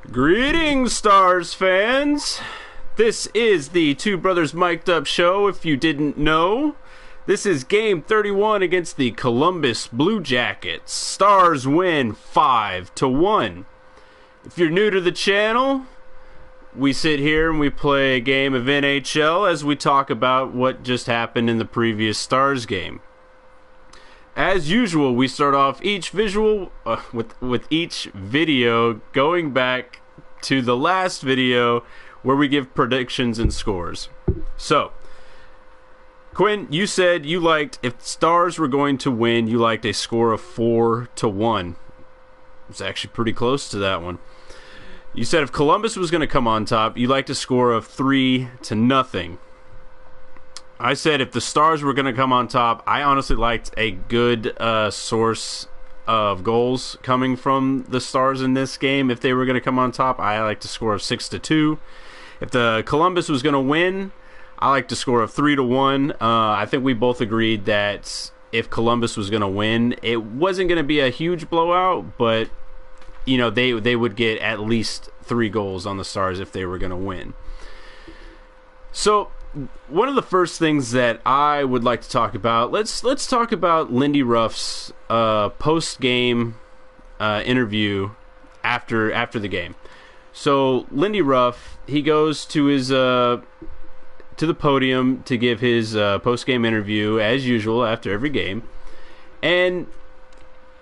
Greetings, Stars fans! This is the Two Brothers Mic'd Up show, if you didn't know. This is game 31 against the Columbus Blue Jackets. Stars win 5-1. If you're new to the channel, we sit here and we play a game of NHL as we talk about what just happened in the previous Stars game. As usual, we start off each visual with each video going back to the last video where we give predictions and scores. So, Quinn, you said you liked, if Stars were going to win, you liked a score of 4-1. It's actually pretty close to that one. You said if Columbus was going to come on top, you liked a score of 3-0. I said if the Stars were going to come on top, I honestly liked a good source of goals coming from the Stars in this game. If they were going to come on top, I liked a score of 6-2. If the Columbus was going to win, I liked a score of 3-1. I think we both agreed that if Columbus was going to win, it wasn't going to be a huge blowout, but you know they would get at least 3 goals on the Stars if they were going to win. So one of the first things that I would like to talk about, let's talk about Lindy Ruff's post-game interview after the game. So Lindy Ruff, he goes to his to the podium to give his post-game interview as usual after every game, and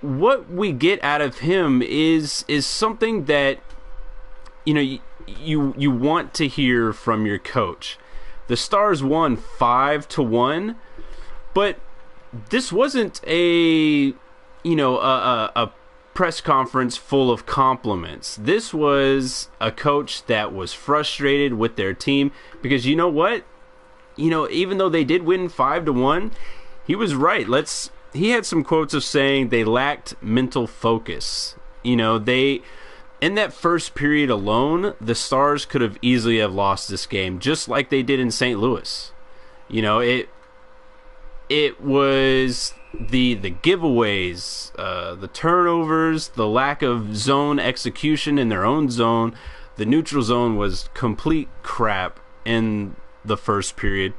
what we get out of him is something that you want to hear from your coach. The Stars won 5-1, but this wasn't a press conference full of compliments. This was a coach that was frustrated with their team because you know what? Even though they did win 5-1, he was right. He had some quotes of saying they lacked mental focus. In that first period alone, the Stars could have easily have lost this game, just like they did in St. Louis. It was the giveaways, the turnovers, the lack of zone execution in their own zone. The neutral zone was complete crap in the first period.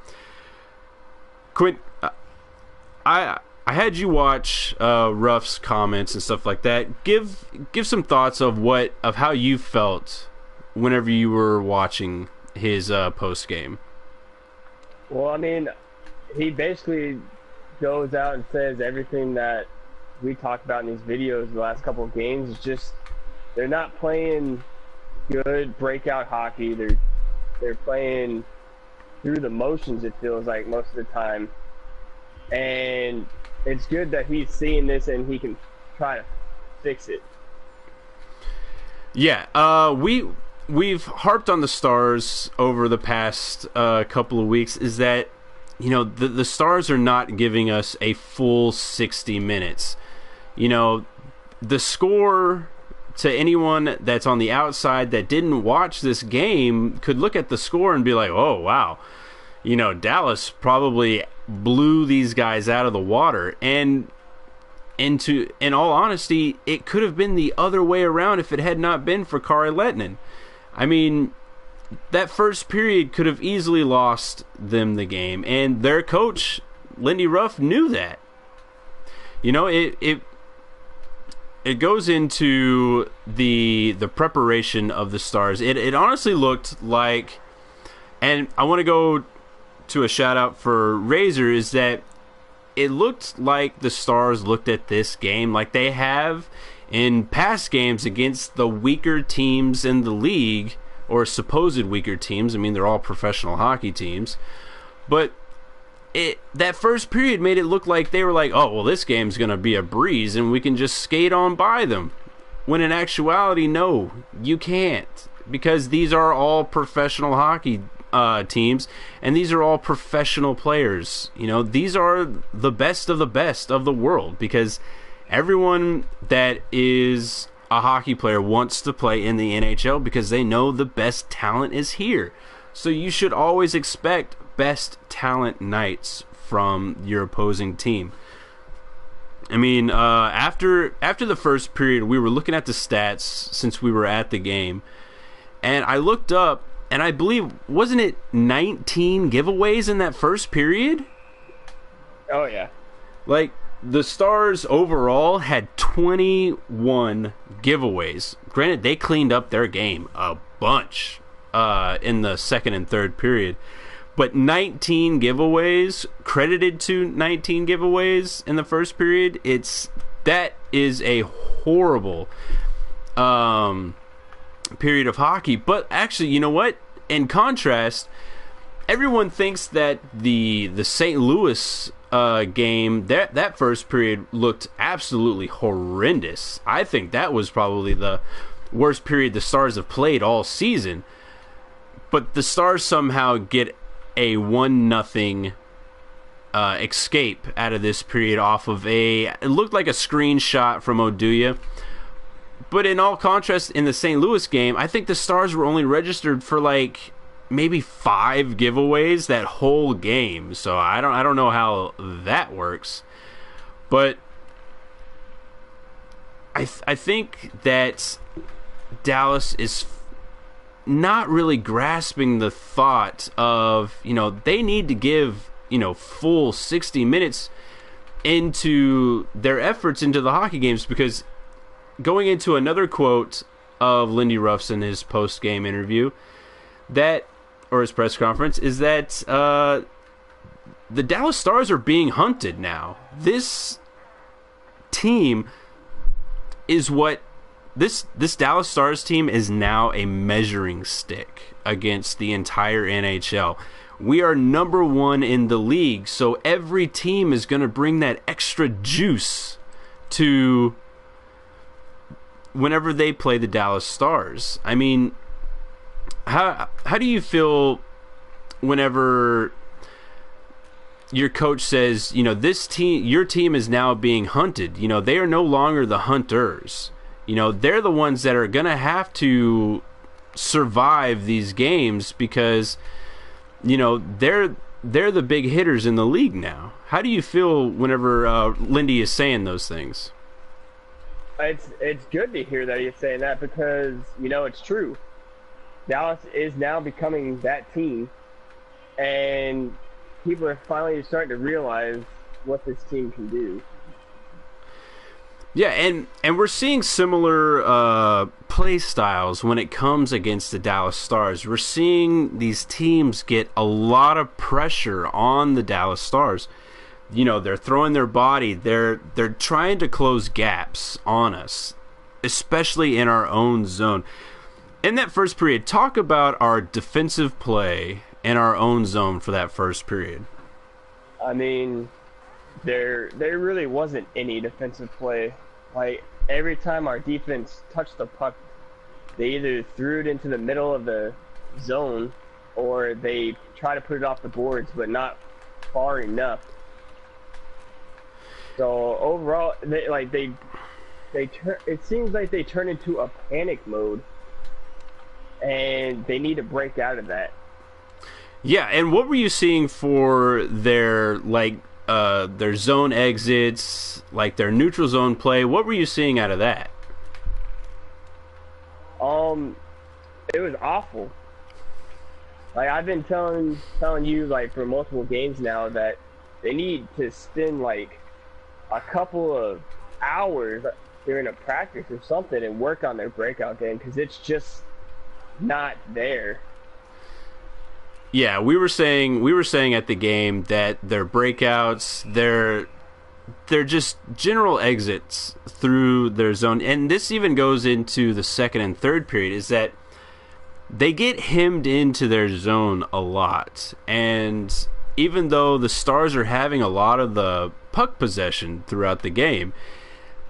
Quinn, I had you watch Ruff's comments and stuff like that. Give some thoughts of how you felt whenever you were watching his post game. Well, I mean, he basically goes out and says everything that we talked about in these videos the last couple of games. Is just they're not playing good breakout hockey. They're playing through the motions, it feels like, most of the time. And it's good that he's seeing this and he can try to fix it. Yeah, we've harped on the Stars over the past couple of weeks. Is that the Stars are not giving us a full 60 minutes. The score, to anyone that's on the outside that didn't watch this game, could look at the score and be like, oh wow, Dallas probably blew these guys out of the water, and in all honesty, it could have been the other way around if it had not been for Kari Lehtinen. I mean, that first period could have easily lost them the game, and their coach Lindy Ruff knew that. It goes into the preparation of the Stars. It honestly looked like, and I want to go to a shout out for Razor, is that it looked like the Stars looked at this game like they have in past games against the weaker teams in the league, or supposed weaker teams. I mean, they're all professional hockey teams, but that first period made it look like they were like, oh well, this game's gonna be a breeze and we can just skate on by them, when in actuality, no, you can't, because these are all professional hockey teams, and these are all professional players. These are the best of the world, because everyone that is a hockey player wants to play in the NHL because they know the best talent is here. So you should always expect best talent nights from your opposing team. I mean, after the first period, we were looking at the stats since we were at the game, and I looked up, and I believe, wasn't it 19 giveaways in that first period? Oh, yeah. Like, the Stars overall had 21 giveaways. Granted, they cleaned up their game a bunch in the second and third period. But 19 giveaways, credited to 19 giveaways in the first period, that is a horrible period of hockey. But actually, you know what? In contrast, everyone thinks that the St. Louis game, that first period looked absolutely horrendous. I think that was probably the worst period the Stars have played all season. But the Stars somehow get a 1-0 escape out of this period off of it looked like a screenshot from Oduya. But in all contrast, in the St. Louis game, I think the Stars were only registered for like maybe 5 giveaways that whole game. So I don't know how that works. But I think that Dallas is not really grasping the thought of, they need to give, full 60 minutes into their efforts into the hockey games, because going into another quote of Lindy Ruff's in his post-game interview, or his press conference, is that the Dallas Stars are being hunted now. This team is what this Dallas Stars team is now a measuring stick against the entire NHL. We are number 1 in the league, so every team is going to bring that extra juice to whenever they play the Dallas Stars. I mean, how do you feel whenever your coach says, your team is now being hunted? They are no longer the hunters. They're the ones that are going to have to survive these games because, they're the big hitters in the league now. How do you feel whenever Lindy is saying those things? It's good to hear that he's saying that because, it's true. Dallas is now becoming that team, and people are finally starting to realize what this team can do. Yeah, and we're seeing similar play styles when it comes against the Dallas Stars. We're seeing these teams get a lot of pressure on the Dallas Stars. They're throwing their body. They're trying to close gaps on us, especially in our own zone. In that first period, talk about our defensive play in our own zone for that first period. I mean, there really wasn't any defensive play. Like, every time our defense touched the puck, they either threw it into the middle of the zone or they try to put it off the boards, but not far enough. So overall, it seems like they turn into a panic mode, and they need to break out of that. Yeah, and what were you seeing for their zone exits, like their neutral zone play? What were you seeing out of that? It was awful. Like, I've been telling you, like, for multiple games now, that they need to spend like a couple of hours during a practice or something and work on their breakout game, because it's just not there. Yeah, we were saying at the game that their breakouts, they're just general exits through their zone, and this even goes into the second and third period, is that they get hemmed into their zone a lot. And even though the Stars are having a lot of the puck possession throughout the game,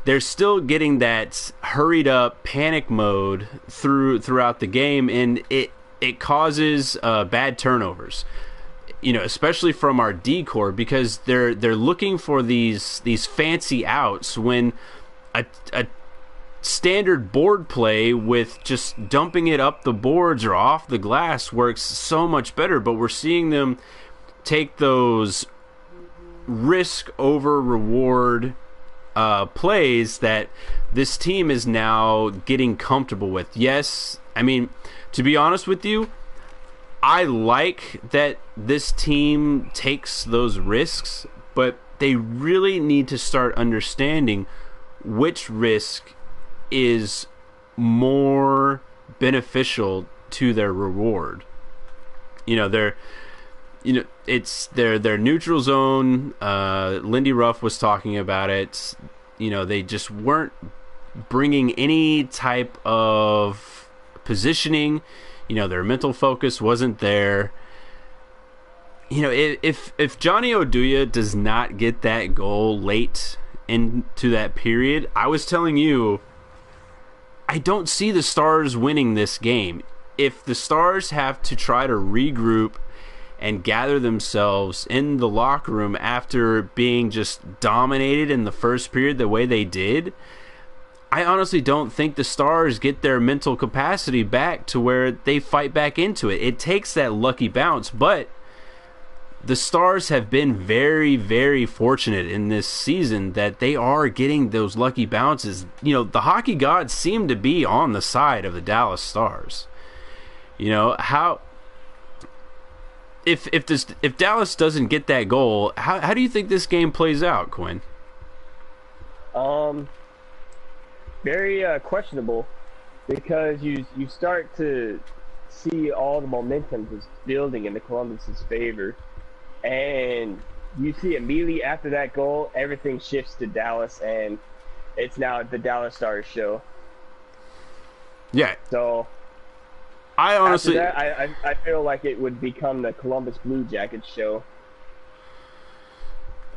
they're still getting that hurried up panic mode throughout the game, and it causes bad turnovers. Especially from our D-core, because they're looking for these fancy outs when a standard board play with just dumping it up the boards or off the glass works so much better. But we're seeing them take those risk over reward plays that this team is now getting comfortable with. Yes, I mean, to be honest with you, I like that this team takes those risks, but they really need to start understanding which risk is more beneficial to their reward. It's their neutral zone. Lindy Ruff was talking about it. They just weren't bringing any type of positioning. Their mental focus wasn't there. If Johnny Oduya does not get that goal late into that period, I was telling you, I don't see the Stars winning this game. If the Stars have to try to regroup and gather themselves in the locker room after being just dominated in the first period the way they did, I honestly don't think the Stars get their mental capacity back to where they fight back into it. It takes that lucky bounce, but the Stars have been very, very fortunate in this season that they are getting those lucky bounces. The hockey gods seem to be on the side of the Dallas Stars. If Dallas doesn't get that goal, how do you think this game plays out, Quinn? Very questionable, because you start to see all the momentum just building in the Columbus's favor, and you see immediately after that goal, everything shifts to Dallas, and it's now the Dallas Stars show. Yeah. So I honestly, after that, I feel like it would become the Columbus Blue Jackets show.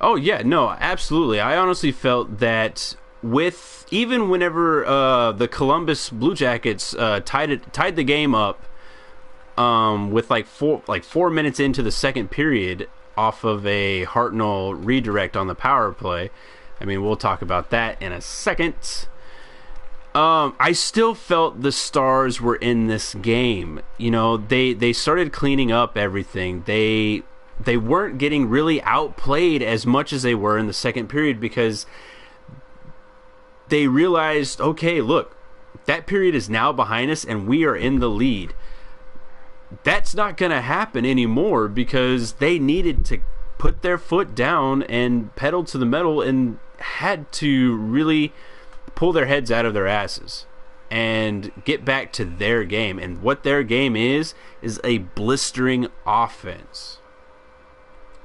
Oh yeah, no, absolutely. I honestly felt that even whenever the Columbus Blue Jackets tied the game up with like 4 minutes into the second period off of a Hartnell redirect on the power play. I mean, we'll talk about that in a second. I still felt the Stars were in this game. They started cleaning up everything. They weren't getting really outplayed as much as they were in the second period, because they realized, okay, look, that period is now behind us and we are in the lead. That's not going to happen anymore, because they needed to put their foot down and pedal to the metal and had to really pull their heads out of their asses and get back to their game. And what their game is a blistering offense.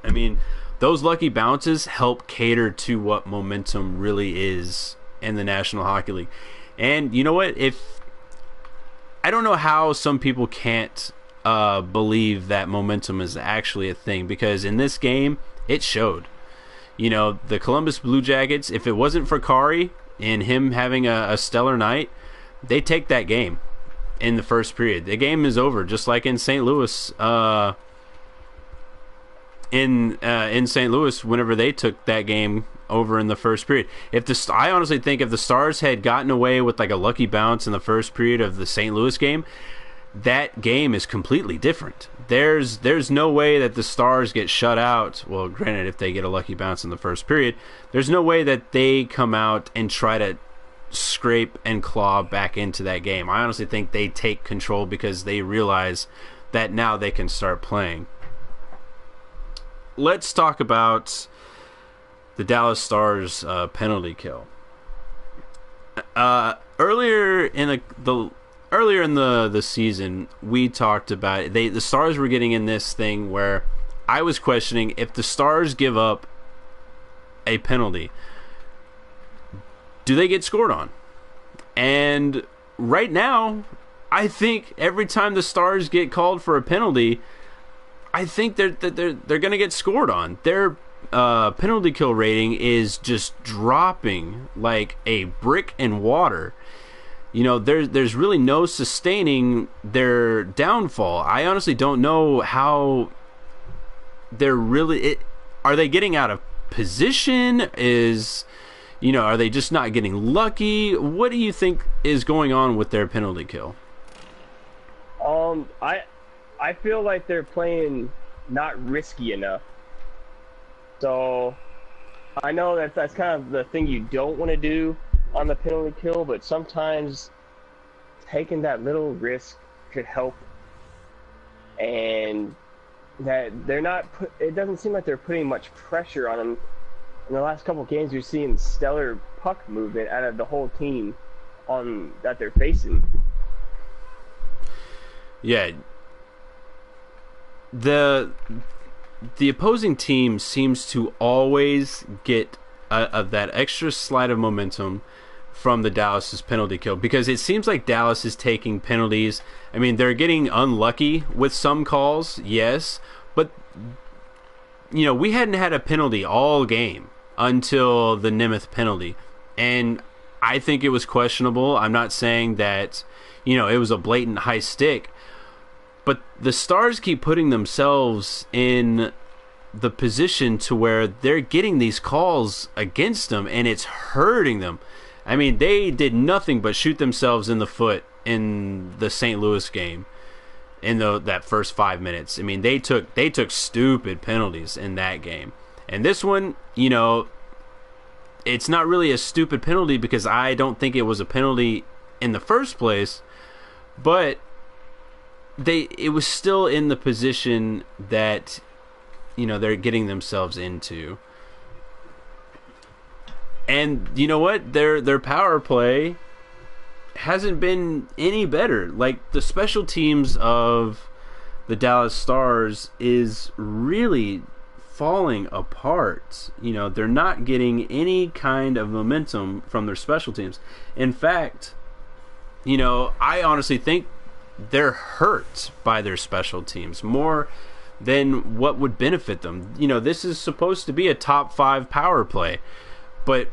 I mean, those lucky bounces help cater to what momentum really is in the National Hockey League. And you know what? I don't know how some people can't believe that momentum is actually a thing, because in this game, it showed. The Columbus Blue Jackets, if it wasn't for Kari and him having a stellar night, they take that game in the first period. The game is over, just like in St. Louis. In St. Louis, whenever they took that game over in the first period, I honestly think if the Stars had gotten away with like a lucky bounce in the first period of the St. Louis game, that game is completely different. There's no way that the Stars get shut out. Well, granted, if they get a lucky bounce in the first period, there's no way that they come out and try to scrape and claw back into that game. I honestly think they take control because they realize that now they can start playing. Let's talk about the Dallas Stars penalty kill. Earlier in the season, we talked about the Stars were getting in this thing where I was questioning if the Stars give up a penalty, do they get scored on? And right now, I think every time the Stars get called for a penalty, I think they're going to get scored on. Their penalty kill rating is just dropping like a brick in water. There's really no sustaining their downfall. I honestly don't know how they're really... Are they getting out of position? Are they just not getting lucky? What do you think is going on with their penalty kill? I feel like they're playing not risky enough. So I know that's kind of the thing you don't want to do on the penalty kill, but sometimes taking that little risk could help. And that they're not put, it doesn't seem like they're putting much pressure on them. In the last couple of games, we've seen stellar puck movement out of the whole team on that they're facing. Yeah. The opposing team seems to always get that extra slide of momentum from the Dallas's penalty kill, because it seems like Dallas is taking penalties. I mean, they're getting unlucky with some calls, yes, but we hadn't had a penalty all game until the Nemeth penalty, and I think it was questionable. I'm not saying that it was a blatant high stick, but the Stars keep putting themselves in the position to where they're getting these calls against them, and it's hurting them. I mean, they did nothing but shoot themselves in the foot in the St. Louis game in that first 5 minutes. I mean, they took stupid penalties in that game. And this one, it's not really a stupid penalty because I don't think it was a penalty in the first place, but it was still in the position that they're getting themselves into. And you know what? Their power play hasn't been any better. Like, the special teams of the Dallas Stars is really falling apart. They're not getting any kind of momentum from their special teams. In fact, I honestly think they're hurt by their special teams more than what would benefit them. This is supposed to be a top 5 power play, but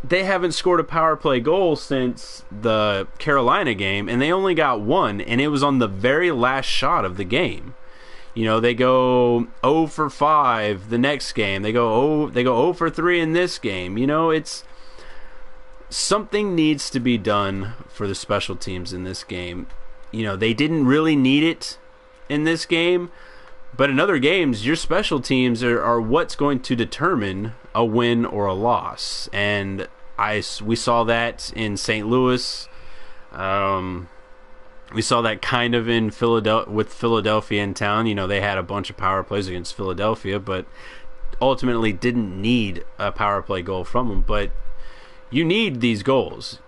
they haven't scored a power play goal since the Carolina game, and they only got one, and it was on the very last shot of the game. They go 0 for 5 the next game. They go 0 for 3 in this game. It's something needs to be done for the special teams in this game. They didn't really need it in this game, but in other games, your special teams are what's going to determine a win or a loss. And we saw that in St. Louis. We saw that kind of in with Philadelphia in town. They had a bunch of power plays against Philadelphia, but ultimately didn't need a power play goal from them. But you need these goals,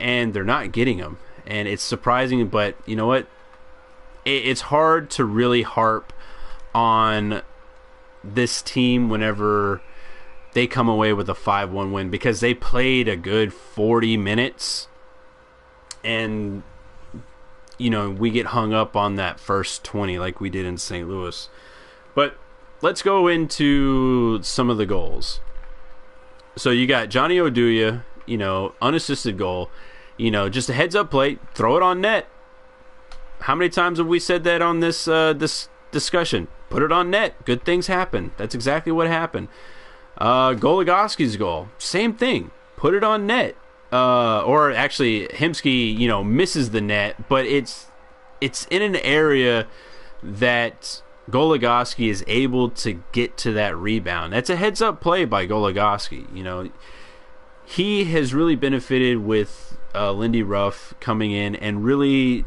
and they're not getting them. And it's surprising, but you know what? It's hard to really harp on this team whenever they come away with a 5-1 win, because they played a good 40 minutes, and we get hung up on that first 20 like we did in St. Louis. But let's go into some of the goals. So you got Johnny Oduya, unassisted goal. Just a heads-up play, throw it on net. How many times have we said that on this discussion? Put it on net. Good things happen. That's exactly what happened. Goligoski's goal, same thing. Put it on net. Or actually, Hemsky, misses the net, but it's in an area that Goligoski is able to get to that rebound. That's a heads-up play by Goligoski. He has really benefited with Lindy Ruff coming in and really,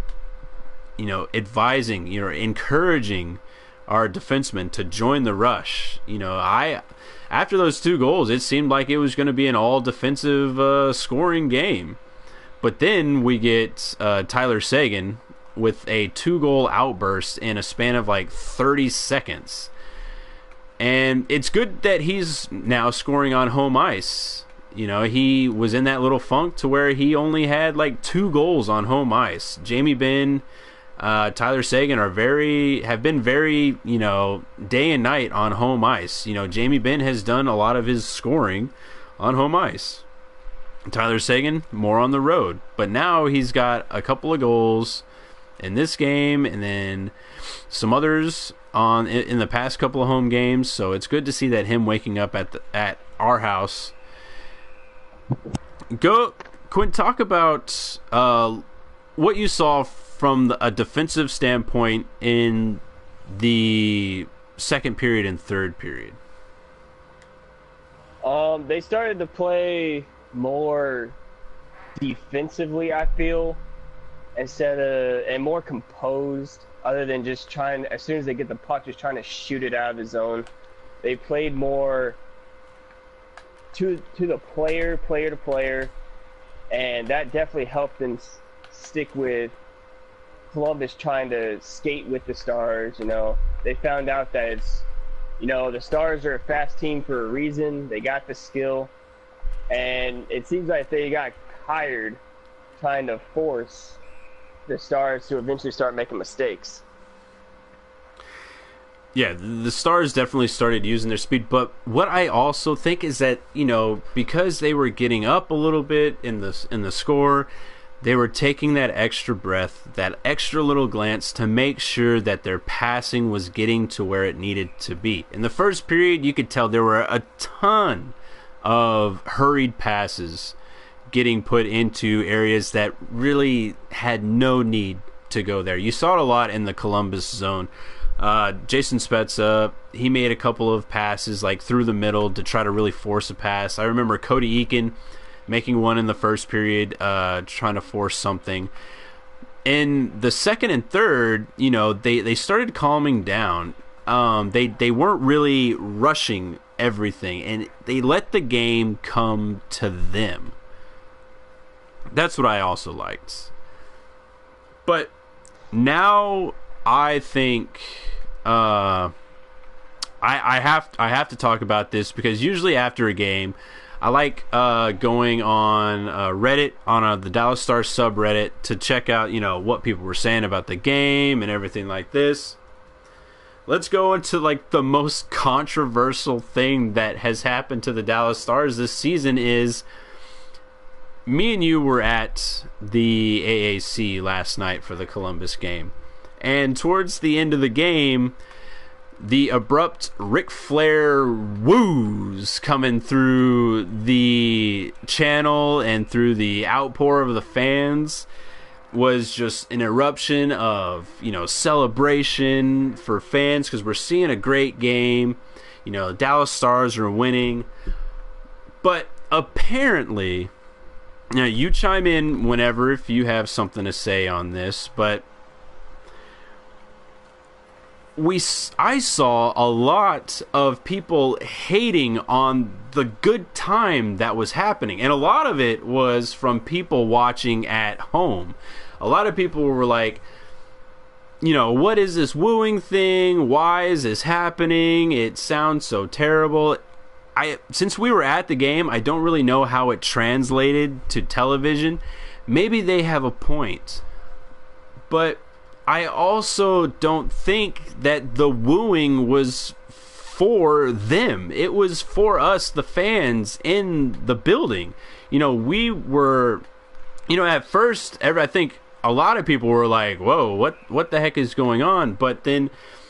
advising, encouraging our defensemen to join the rush. After those 2 goals, it seemed like it was going to be an all-defensive scoring game. But then we get Tyler Seguin with a 2-goal outburst in a span of like 30 seconds. And it's good that he's now scoring on home ice. He was in that little funk to where he only had like 2 goals on home ice. Jamie Benn, Tyler Seguin have been very, day and night on home ice. Jamie Benn has done a lot of his scoring on home ice. Tyler Seguin, more on the road. But now he's got a couple of goals in this game, and then some others in the past couple of home games. So it's good to see that him waking up at our house. Quinn, talk about what you saw from a defensive standpoint in the second period and third period. They started to play more defensively, I feel, and more composed, other than just trying, as soon as they get the puck, just trying to shoot it out of the zone. They played more to the player to player, and that definitely helped them stick with Columbus trying to skate with the Stars. They found out that the Stars are a fast team for a reason. They got the skill, and it seems like they got tired trying to force the Stars to eventually start making mistakes. Yeah, the Stars definitely started using their speed, but what I also think is that, because they were getting up a little bit in the score, they were taking that extra breath, that extra little glance to make sure that their passing was getting to where it needed to be. In the first period, you could tell there were a ton of hurried passes getting put into areas that really had no need to go there. You saw it a lot in the Columbus zone. Jason Spezza, he made a couple of passes like through the middle to try to really force a pass. I remember Cody Eakin making one in the first period, trying to force something. In the second and third, they started calming down. They weren't really rushing everything, and they let the game come to them. That's what I also liked. But now I think I have to talk about this, because usually after a game, I like going on Reddit, on the Dallas Stars subreddit, to check out what people were saying about the game and everything like this. Let's go into the most controversial thing that has happened to the Dallas Stars this season. Is me and you were at the AAC last night for the Columbus game. And towards the end of the game, the abrupt Ric Flair woos coming through the channel and through the outpour of the fans was just an eruption of, celebration for fans, because we're seeing a great game. The Dallas Stars are winning. But apparently, you chime in whenever if you have something to say on this, but I saw a lot of people hating on the good time that was happening, and a lot of it was from people watching at home. A lot of people were like, what is this wooing thing? Why is this happening? It sounds so terrible. Since we were at the game, I don't really know how it translated to television. Maybe they have a point, but I also don't think that the wooing was for them. It was for us, the fans in the building. We were, at first, I think a lot of people were like, whoa, what the heck is going on? But then,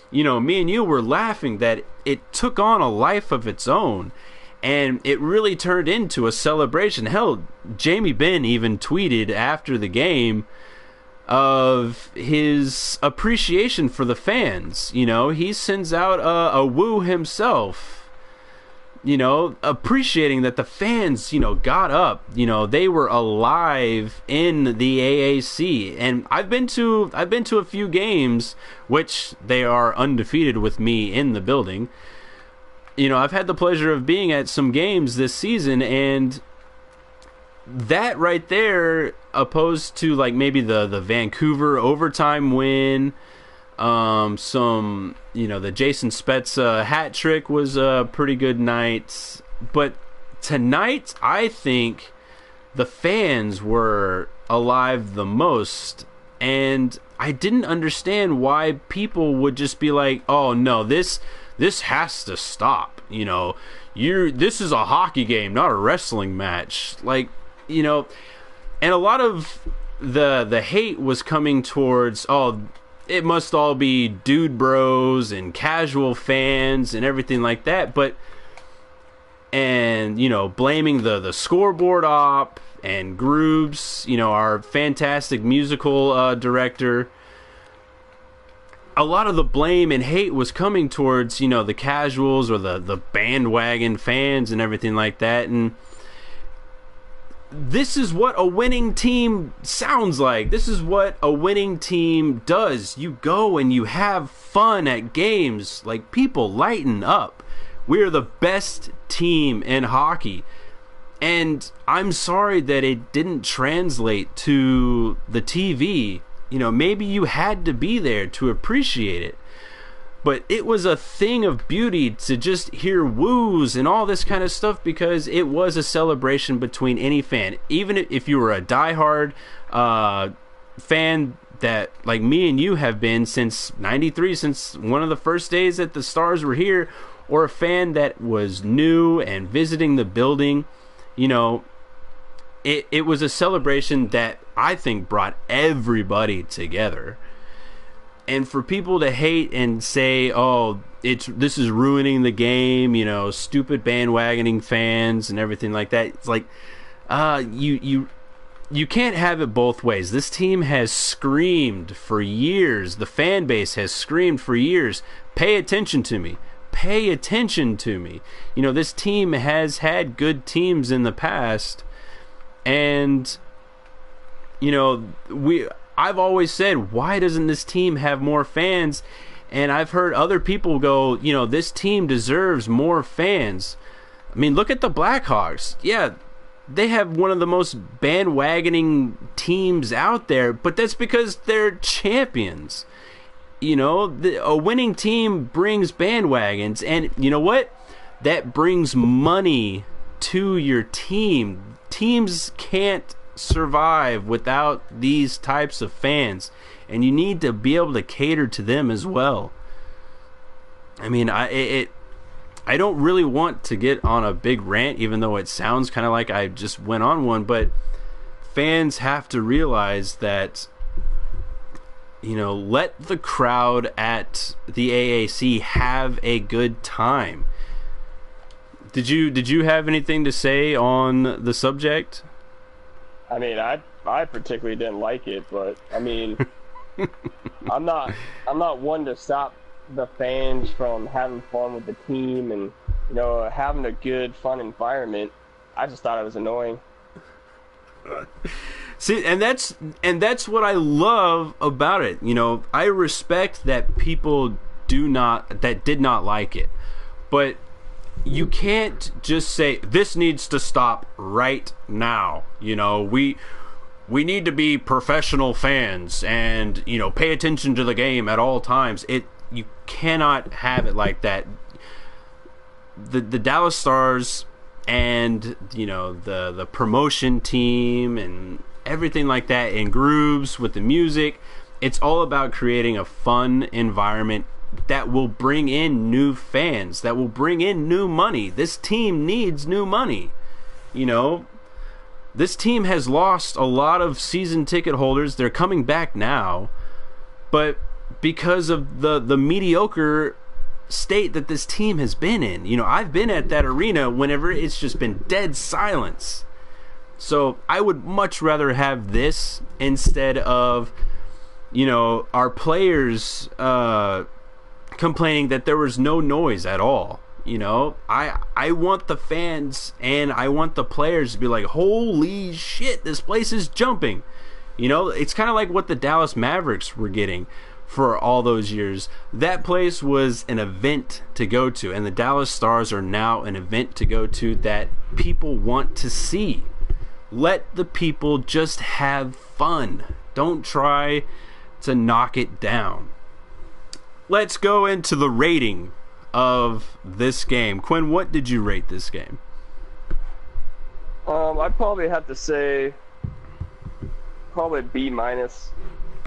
me and you were laughing that it took on a life of its own, and it really turned into a celebration. Hell, Jamie Benn even tweeted after the game of his appreciation for the fans. He sends out a woo himself, appreciating that the fans, got up. They were alive in the AAC. And I've been to a few games, which they are undefeated with me in the building. I've had the pleasure of being at some games this season, and that right there, opposed to maybe the Vancouver overtime win, the Jason Spezza hat trick was a pretty good night. But tonight, I think the fans were alive the most, and I didn't understand why people would just be like, oh no, this has to stop. This is a hockey game, not a wrestling match. And a lot of the hate was coming towards, it must all be dude bros and casual fans and everything like that. Blaming the scoreboard op and Grooves, our fantastic musical director. a lot of the blame and hate was coming towards, the casuals or the bandwagon fans and everything like that. And this is what a winning team sounds like. This is what a winning team does. You go and you have fun at games. Like, people lighten up. We are the best team in hockey. And I'm sorry that it didn't translate to the TV. Maybe you had to be there to appreciate it. But it was a thing of beauty to just hear woos and all this kind of stuff, because it was a celebration between any fan. Even if you were a diehard fan that, like me and you have been since '93, since one of the first days that the Stars were here, or a fan that was new and visiting the building, it was a celebration that I think brought everybody together. And for people to hate and say, "Oh, this is ruining the game," stupid bandwagoning fans and everything like that. It's like, you can't have it both ways. This team has screamed for years. The fan base has screamed for years. Pay attention to me. Pay attention to me. This team has had good teams in the past, and I've always said, why doesn't this team have more fans? And I've heard other people go, this team deserves more fans. I mean, look at the Blackhawks. Yeah, they have one of the most bandwagoning teams out there, but that's because they're champions. A winning team brings bandwagons, and you know what? That brings money to your team. Teams can't survive without these types of fans, and you need to be able to cater to them as well. I mean, I don't really want to get on a big rant, even though it sounds kind of like I just went on one, but fans have to realize that, let the crowd at the AAC have a good time. Did you have anything to say on the subject? I mean, I particularly didn't like it, but I mean, I'm not one to stop the fans from having fun with the team and having a good, fun environment. I just thought it was annoying. See, and that's what I love about it. I respect that people did not like it, but you can't just say this needs to stop right now. We need to be professional fans and pay attention to the game at all times. You cannot have it like that. The Dallas Stars and the promotion team and everything like that in grooves with the music, it's all about creating a fun environment that will bring in new fans, that will bring in new money. This team needs new money. This team has lost a lot of season ticket holders. They're coming back now, but because of the mediocre state that this team has been in. I've been at that arena whenever it's just been dead silence. So I would much rather have this instead of our players complaining that there was no noise at all. I want the fans and I want the players to be like, holy shit, this place is jumping. It's kind of like what the Dallas Mavericks were getting for all those years. That place was an event to go to, and the Dallas Stars are now an event to go to that people want to see. Let the people just have fun. Don't try to knock it down. Let's go into the rating of this game. Quinn, what did you rate this game? I'd probably have to say probably B-,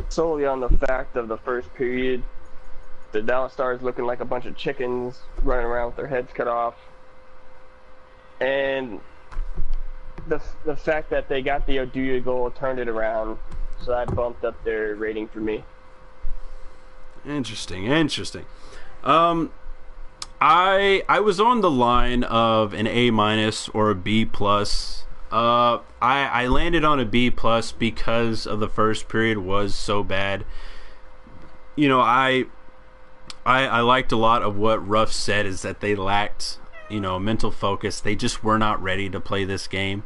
solely on the fact of the first period. The Dallas Stars looking like a bunch of chickens running around with their heads cut off. And the fact that they got the Oduya goal turned it around, so that bumped up their rating for me. Interesting. I was on the line of an A- or a B+. I landed on a B+ because of the first period was so bad. I liked a lot of what Ruff said, is that they lacked, mental focus. They just were not ready to play this game.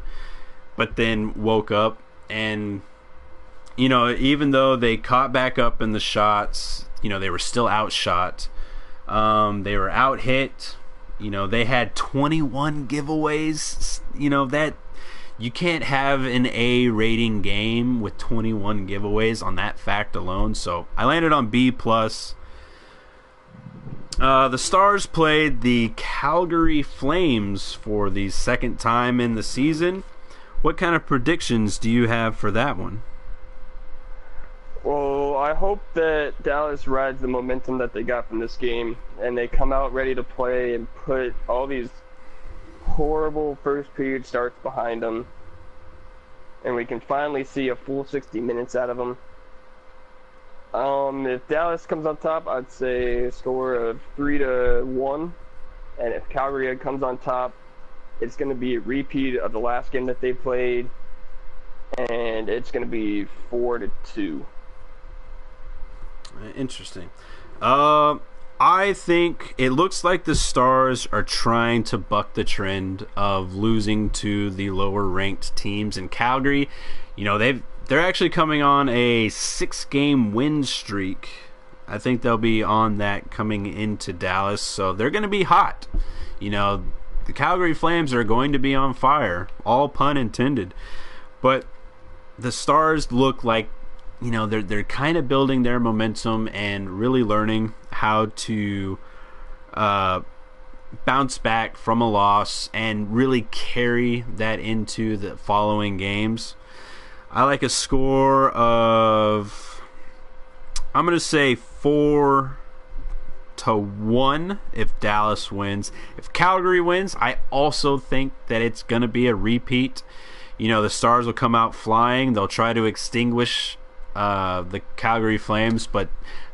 But then woke up and, even though they caught back up in the shots, they were still outshot. They were out hit. They had 21 giveaways. That you can't have an A rating game with 21 giveaways on that fact alone. So I landed on B+. The Stars played the Calgary Flames for the second time in the season. What kind of predictions do you have for that one? Well, I hope that Dallas rides the momentum that they got from this game, and they come out ready to play and put all these horrible first period starts behind them, and we can finally see a full 60 minutes out of them. If Dallas comes on top, I'd say a score of 3-1, and if Calgary comes on top, it's going to be a repeat of the last game that they played, and it's going to be 4-2. Interesting. I think it looks like the Stars are trying to buck the trend of losing to the lower ranked teams in Calgary. They're actually coming on a 6-game win streak. I think they'll be on that coming into Dallas, so they're going to be hot. The Calgary Flames are going to be on fire, all pun intended. But the Stars look like, they're kind of building their momentum and really learning how to bounce back from a loss and really carry that into the following games. I like a score of, I'm going to say 4-1 if Dallas wins. If Calgary wins, I also think that it's going to be a repeat. The Stars will come out flying. They'll try to extinguish the Calgary Flames, but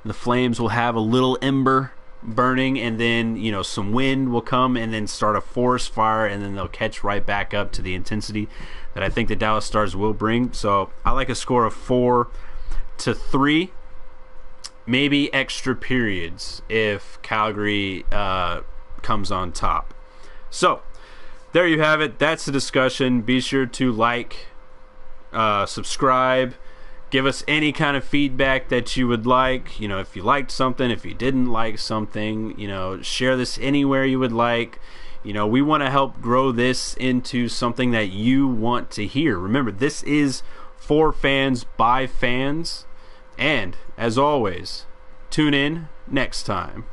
the Flames will have a little ember burning, and then some wind will come and then start a forest fire, and then they'll catch right back up to the intensity that I think the Dallas Stars will bring. So I like a score of 4-3, maybe extra periods if Calgary comes on top. So there you have it. That's the discussion. Be sure to like, subscribe. Give us any kind of feedback that you would like. If you liked something, if you didn't like something, share this anywhere you would like. We want to help grow this into something that you want to hear. Remember, this is for fans by fans. And as always, tune in next time.